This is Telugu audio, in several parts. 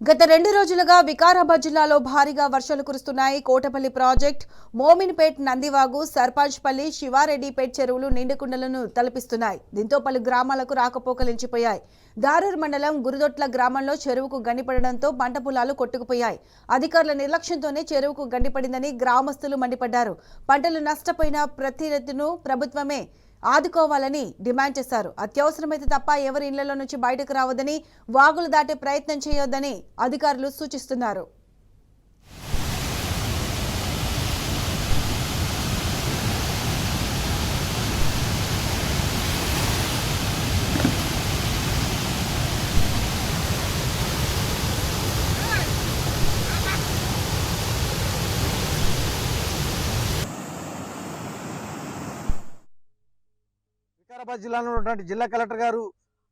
గత 2 రోజులుగా వికారాబాద్ జిల్లాలో భారీగా వర్షాలు కురుస్తున్నాయి. కోటపల్లి ప్రాజెక్ట్, మోమిన్పేట్, నందివాగు, సర్పంచ్పల్లి, శివారెడ్డిపేట్ చెరువులు నిండుకుండలను తలపిస్తున్నాయి. దీంతో పలు గ్రామాలకు రాకపోకలు నిలిచిపోయాయి. దారూర్ మండలం గురుదొట్ల గ్రామంలో చెరువుకు గండిపడడంతో పంట పొలాలు కొట్టుకుపోయాయి. అధికారుల నిర్లక్ష్యంతోనే చెరువుకు గండిపడిందని గ్రామస్తులు మండిపడ్డారు. పంటలు నష్టపోయిన ప్రతి రైతును ప్రభుత్వమే ఆదుకోవాలని డిమాండ్ చేశారు. అత్యవసరమైతే తప్ప ఎవరి ఇళ్లలో నుంచి బయటకు రావద్దని, వాగులు దాటే ప్రయత్నం చేయొద్దని అధికారులు సూచిస్తున్నారు. వికారాబాద్ జిల్లాలో ఉన్నటువంటి జిల్లా కలెక్టర్ గారు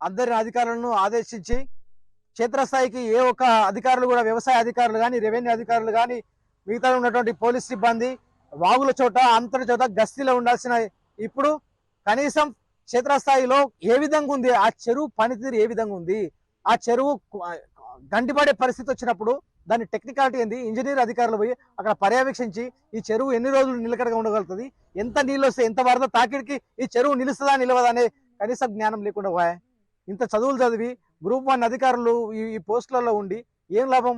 అందరి అధికారులను ఆదేశించి క్షేత్రస్థాయికి ఏ ఒక్క అధికారులు కూడా, వ్యవసాయ అధికారులు కానీ, రెవెన్యూ అధికారులు కానీ, మిగతా ఉన్నటువంటి పోలీస్ సిబ్బంది వాగుల చోట అంతటి చోట గస్తీలో ఉండాల్సిన ఇప్పుడు కనీసం క్షేత్రస్థాయిలో ఏ విధంగా ఉంది, ఆ చెరువు పనితీరు ఏ విధంగా ఉంది, ఆ చెరువు గండిపడే పరిస్థితి వచ్చినప్పుడు దాని టెక్నికాలిటీ ఏంది, ఇంజనీర్ అధికారులు పోయి అక్కడ పర్యవేక్షించి ఈ చెరువు ఎన్ని రోజులు నిలకడగా ఉండగలుగుతుంది, ఎంత నీళ్ళు వస్తే, ఎంత వరద తాకిడికి ఈ చెరువు నిలుస్తుందా నిలవదా అనే కనీస జ్ఞానం లేకుండా పోయా. ఇంత చదువులు చదివి గ్రూప్ 1 అధికారులు ఈ పోస్టులలో ఉండి ఏం లాభం?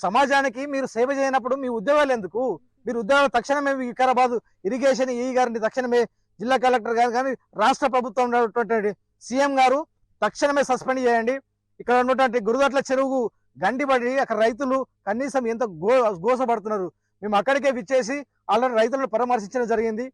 సమాజానికి మీరు సేవ చేయనప్పుడు మీ ఉద్యోగాలు ఎందుకు? మీరు ఉద్యోగాలు తక్షణమే వికారాబాద్ ఇరిగేషన్ ఈ గారిని తక్షణమే, జిల్లా కలెక్టర్ గారు కానీ, రాష్ట్ర ప్రభుత్వం ఉన్నటువంటి సీఎం గారు తక్షణమే సస్పెండ్ చేయండి. ఇక్కడ ఉన్నటువంటి గురుదట్ల చెరువు గండిపడి అక్కడ రైతులు కనీసం ఎంత గోసపడుతున్నారు. మేము అక్కడికే విచ్చేసి ఆల్రెడీ రైతులను పరామర్శించడం జరిగింది.